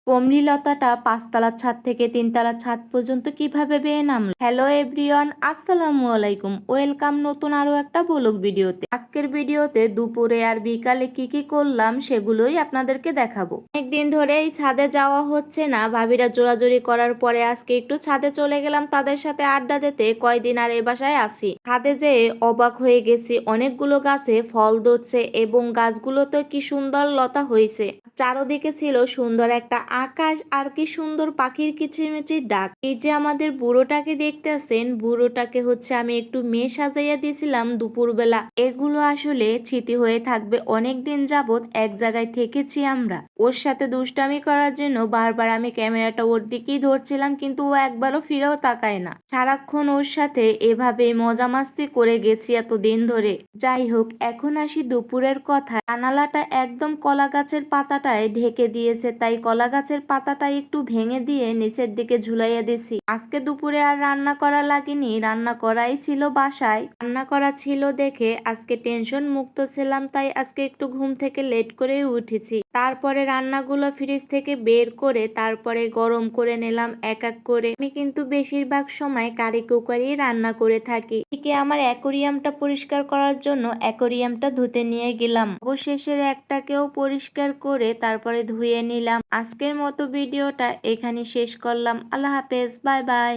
কমলিলতাটা ৫ তলার ছাদ থেকে ৩ তলার ছাদ পর্যন্ত কিভাবে বেয়ে নামল। হ্যালো এভরিওয়ান, আসসালামু আলাইকুম। ওয়েলকাম নতুন আরো একটা ব্লগ ভিডিওতে। আজকের ভিডিওতে দুপুরে আর বিকালে কি করলাম সেগুলোই আপনাদেরকে দেখাবো। অনেকদিন ধরে এই ছাদে যাওয়া হচ্ছে না, ভাবিরা জোরাজোরি করার পরে আজকে একটু ছাদে চলে গেলাম তাদের সাথে আড্ডা দিতে। কয়দিন আর এই বাসায় আসি, ছাদে যেয়ে অবাক হয়ে গেছি, অনেকগুলো গাছে ফল ধরছে এবং গাছগুলোতে কি সুন্দর লতা হয়েছে। চারদিকে ছিল সুন্দর একটা আকাশ আর কি সুন্দর পাখির কিচিরমিচির ডাক। এই যে আমাদের বুড়োটাকে দেখতেছেন, বুড়োটাকে হচ্ছে আমি একটু মেয়ে সাজাইয়া দিয়েছিলাম দুপুরবেলা। এগুলো আসলে স্মৃতি হয়ে থাকবে, অনেক দিন যাবত এক জায়গায় থেকেছি আমরা। ওর সাথে দুষ্টামি করার জন্য বারবার আমি ক্যামেরাটা ওর দিকেই ধরছিলাম, কিন্তু ও একবারও ফিরেও তাকায় না। সারাক্ষণ ওর সাথে এভাবে মজা মাস্তি করে গেছি এত দিন ধরে। যাই হোক, এখন আসি দুপুরের কথা। জানালাটা একদম কলা গাছের পাতাটায় ঢেকে দিয়েছে, তাই কলা গাছের পাতাটা একটু ভেঙে দিয়ে নিচের দিকে ঝুলাইয়া দিছি। আজকে দুপুরে আর রান্না করা লাগেনি, রান্না করাই ছিল বাসায়। রান্না করা ছিল দেখে আজকে টেনশন মুক্ত ছিলাম, তাই আজকে একটু ঘুম থেকে লেট করেই উঠেছি। তারপরে রান্নাগুলো ফ্রিজ থেকে বের করে তারপরে গরম করে নিলাম এক এক করে। আমি কিন্তু বেশিরভাগ সময় কারি কুকারি রান্না করে থাকি। এদিকে আমার অ্যাকোরিয়ামটা পরিষ্কার করার জন্য অ্যাকোরিয়ামটা ধুতে নিয়ে গেলাম। অবশেষে একটাকেও পরিষ্কার করে তারপরে ধুয়ে নিলাম। আজকের মতো ভিডিওটা এখানে শেষ করলাম। আল্লাহ হাফেজ, বাই বাই।